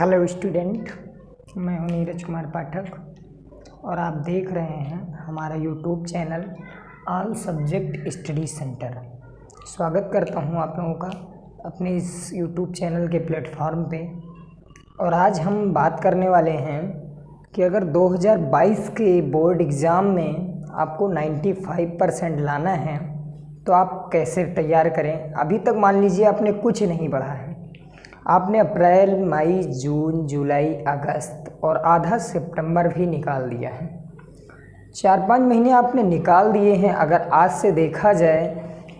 Hello student, मैं हूं नीरज कुमार पाठक और आप देख रहे हैं हमारा YouTube channel all subject study centre. स्वागत करता हूं आप लोगों का अपने इस यूट्यूब चैनल के प्लेटफॉर्म पे। और आज हम बात करने वाले हैं कि अगर 2022 के बोर्ड एग्ज़ाम में आपको 95% लाना है तो आप कैसे तैयार करें। अभी तक मान लीजिए आपने कुछ नहीं पढ़ा है, आपने अप्रैल, मई, जून, जुलाई, अगस्त और आधा सितंबर भी निकाल दिया है। 4-5 महीने आपने निकाल दिए हैं। अगर आज से देखा जाए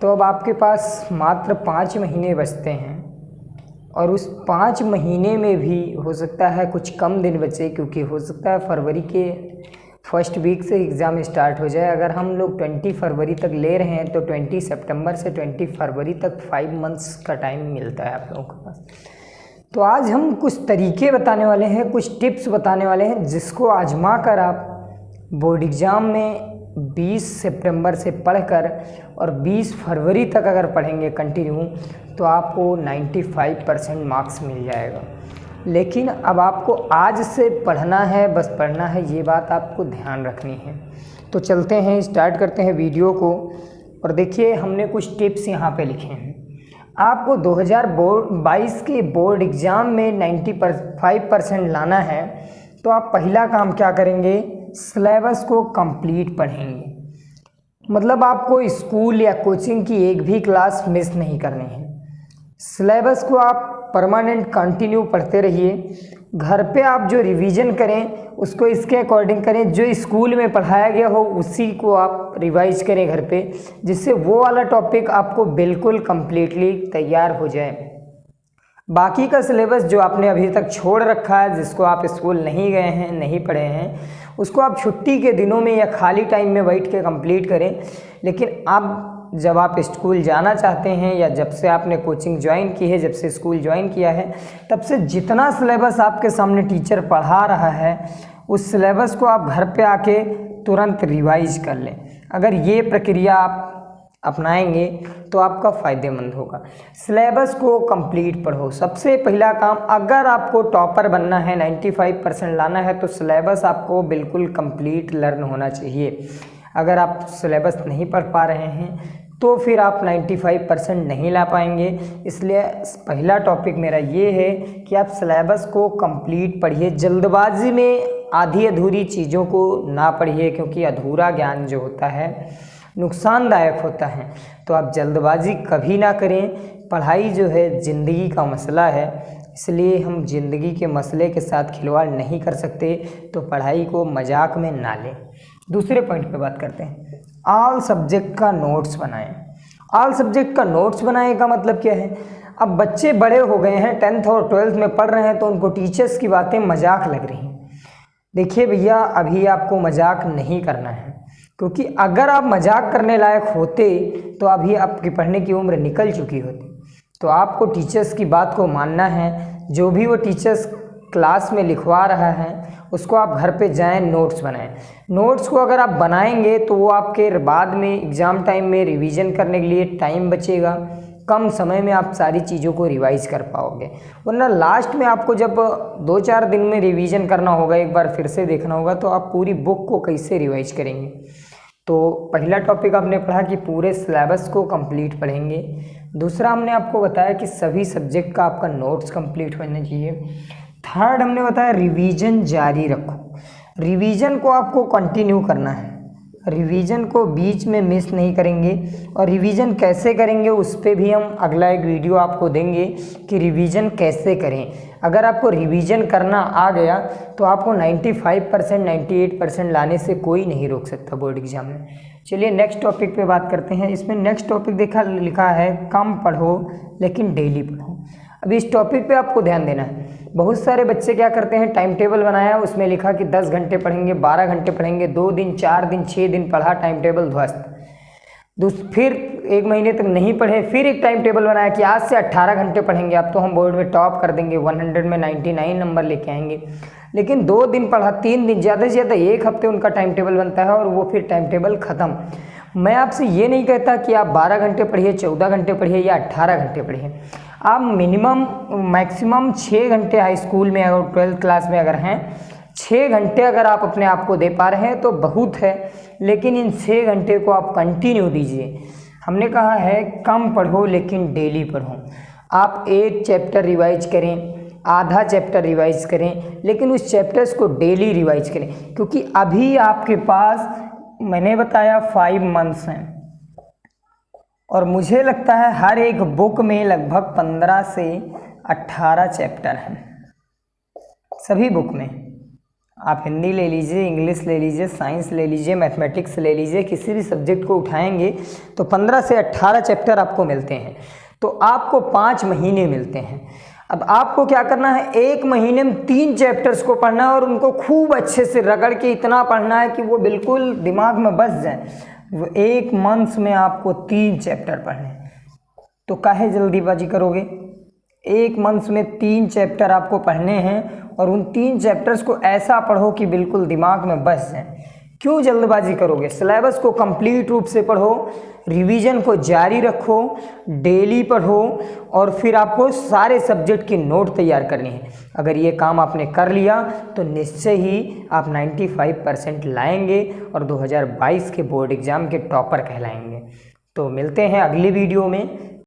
तो अब आपके पास मात्र 5 महीने बचते हैं और उस 5 महीने में भी हो सकता है कुछ कम दिन बचे, क्योंकि हो सकता है फरवरी के फर्स्ट वीक से एग्ज़ाम स्टार्ट हो जाए। अगर हम लोग 20 फरवरी तक ले रहे हैं तो 20 सितंबर से 20 फरवरी तक 5 मंथ्स का टाइम मिलता है आप लोगों के पास। तो आज हम कुछ तरीके बताने वाले हैं, कुछ टिप्स बताने वाले हैं जिसको आजमा कर आप बोर्ड एग्ज़ाम में 20 सितंबर से पढ़कर और 20 फरवरी तक अगर पढ़ेंगे कंटिन्यू तो आपको 95% मार्क्स मिल जाएगा। लेकिन अब आपको आज से पढ़ना है, बस पढ़ना है, ये बात आपको ध्यान रखनी है। तो चलते हैं, स्टार्ट करते हैं वीडियो को। और देखिए हमने कुछ टिप्स यहाँ पे लिखे हैं। आपको 2022 के बोर्ड एग्ज़ाम में 95% लाना है तो आप पहला काम क्या करेंगे, सिलेबस को कंप्लीट पढ़ेंगे। मतलब आपको स्कूल या कोचिंग की एक भी क्लास मिस नहीं करनी है। सिलेबस को आप परमानेंट कंटिन्यू पढ़ते रहिए। घर पे आप जो रिवीजन करें उसको इसके अकॉर्डिंग करें, जो स्कूल में पढ़ाया गया हो उसी को आप रिवाइज करें घर पे, जिससे वो वाला टॉपिक आपको बिल्कुल कंप्लीटली तैयार हो जाए। बाकी का सिलेबस जो आपने अभी तक छोड़ रखा है, जिसको आप स्कूल नहीं गए हैं, नहीं पढ़े हैं, उसको आप छुट्टी के दिनों में या खाली टाइम में बैठ के कंप्लीट करें। लेकिन अब जब आप स्कूल जाना चाहते हैं या जब से आपने कोचिंग ज्वाइन की है, जब से स्कूल ज्वाइन किया है, तब से जितना सिलेबस आपके सामने टीचर पढ़ा रहा है उस सिलेबस को आप घर पे आके तुरंत रिवाइज कर लें। अगर ये प्रक्रिया आप अपनाएंगे तो आपका फ़ायदेमंद होगा। सिलेबस को कंप्लीट पढ़ो। सबसे पहला काम, अगर आपको टॉपर बनना है, 95% लाना है, तो सिलेबस आपको बिल्कुल कंप्लीट लर्न होना चाहिए। अगर आप सिलेबस नहीं पढ़ पा रहे हैं तो फिर आप 95% नहीं ला पाएंगे। इसलिए पहला टॉपिक मेरा ये है कि आप सिलेबस को कंप्लीट पढ़िए। जल्दबाजी में आधी अधूरी चीज़ों को ना पढ़िए, क्योंकि अधूरा ज्ञान जो होता है नुकसानदायक होता है। तो आप जल्दबाजी कभी ना करें। पढ़ाई जो है ज़िंदगी का मसला है, इसलिए हम ज़िंदगी के मसले के साथ खिलवाड़ नहीं कर सकते। तो पढ़ाई को मजाक में ना लें। दूसरे पॉइंट पे बात करते हैं। ऑल सब्जेक्ट का नोट्स बनाएं। ऑल सब्जेक्ट का नोट्स बनाने का मतलब क्या है, अब बच्चे बड़े हो गए हैं, 10th और 12th में पढ़ रहे हैं, तो उनको टीचर्स की बातें मजाक लग रही हैं। देखिए भैया, अभी आपको मजाक नहीं करना है, क्योंकि अगर आप मजाक करने लायक होते तो अभी आपकी पढ़ने की उम्र निकल चुकी होती। तो आपको टीचर्स की बात को मानना है। जो भी वो टीचर्स क्लास में लिखवा रहा है उसको आप घर पे जाएं, नोट्स बनाएं। नोट्स को अगर आप बनाएंगे तो वो आपके बाद में एग्ज़ाम टाइम में रिवीजन करने के लिए टाइम बचेगा। कम समय में आप सारी चीज़ों को रिवाइज कर पाओगे। वरना लास्ट में आपको जब 2-4 दिन में रिवीजन करना होगा, एक बार फिर से देखना होगा, तो आप पूरी बुक को कैसे रिवाइज करेंगे। तो पहला टॉपिक आपने पढ़ा कि पूरे सिलेबस को कंप्लीट पढ़ेंगे। दूसरा हमने आपको बताया कि सभी सब्जेक्ट का आपका नोट्स कंप्लीट होना चाहिए। थर्ड हमने बताया रिवीजन जारी रखो। रिवीजन को आपको कंटिन्यू करना है, रिवीजन को बीच में मिस नहीं करेंगे। और रिवीजन कैसे करेंगे उस पर भी हम अगला एक वीडियो आपको देंगे कि रिवीजन कैसे करें। अगर आपको रिवीजन करना आ गया तो आपको 95%, 98% लाने से कोई नहीं रोक सकता बोर्ड एग्जाम में। चलिए नेक्स्ट टॉपिक पे बात करते हैं। इसमें नेक्स्ट टॉपिक लिखा है कम पढ़ो लेकिन डेली पढ़ो। अभी इस टॉपिक पे आपको ध्यान देना है। बहुत सारे बच्चे क्या करते हैं, टाइम टेबल बनाया, उसमें लिखा कि 10 घंटे पढ़ेंगे, 12 घंटे पढ़ेंगे, 2 दिन, 4 दिन, 6 दिन पढ़ा, टाइम टेबल ध्वस्त। फिर 1 महीने तक नहीं पढ़े, फिर एक टाइम टेबल बनाया कि आज से 18 घंटे पढ़ेंगे, अब तो हम बोर्ड में टॉप कर देंगे, 100 में 99 नंबर लेके आएंगे। लेकिन 2 दिन पढ़ा, 3 दिन, ज़्यादा से ज़्यादा 1 हफ्ते उनका टाइम टेबल बनता है और वो फिर टाइम टेबल ख़त्म। मैं आपसे ये नहीं कहता कि आप 12 घंटे पढ़िए, 14 घंटे पढ़िए या 18 घंटे पढ़िए। आप मिनिमम मैक्सिमम 6 घंटे हाई स्कूल में अगर 12th क्लास में अगर हैं, 6 घंटे अगर आप अपने आप को दे पा रहे हैं तो बहुत है, लेकिन इन 6 घंटे को आप कंटिन्यू दीजिए। हमने कहा है कम पढ़ो लेकिन डेली पढ़ो। आप एक चैप्टर रिवाइज करें, आधा चैप्टर रिवाइज करें, लेकिन उस चैप्टर्स को डेली रिवाइज करें, क्योंकि अभी आपके पास मैंने बताया 5 मंथ्स हैं और मुझे लगता है हर एक बुक में लगभग 15 से 18 चैप्टर हैं, सभी बुक में। आप हिंदी ले लीजिए, इंग्लिश ले लीजिए, साइंस ले लीजिए, मैथमेटिक्स ले लीजिए, किसी भी सब्जेक्ट को उठाएंगे तो 15 से 18 चैप्टर आपको मिलते हैं। तो आपको 5 महीने मिलते हैं। अब आपको क्या करना है, 1 महीने में 3 चैप्टर्स को पढ़ना है और उनको खूब अच्छे से रगड़ के इतना पढ़ना है कि वो बिल्कुल दिमाग में बस जाए। वो 1 मंथ में आपको 3 चैप्टर पढ़ने हैं, तो काहे जल्दीबाजी करोगे। 1 मंथ में 3 चैप्टर आपको पढ़ने हैं और उन 3 चैप्टर्स को ऐसा पढ़ो कि बिल्कुल दिमाग में बस जाए। क्यों जल्दबाजी करोगे, सिलेबस को कंप्लीट रूप से पढ़ो, रिवीजन को जारी रखो, डेली पढ़ो और फिर आपको सारे सब्जेक्ट की नोट तैयार करनी है। अगर ये काम आपने कर लिया तो निश्चय ही आप 95% लाएंगे और 2022 के बोर्ड एग्जाम के टॉपर कहलाएंगे। तो मिलते हैं अगली वीडियो में।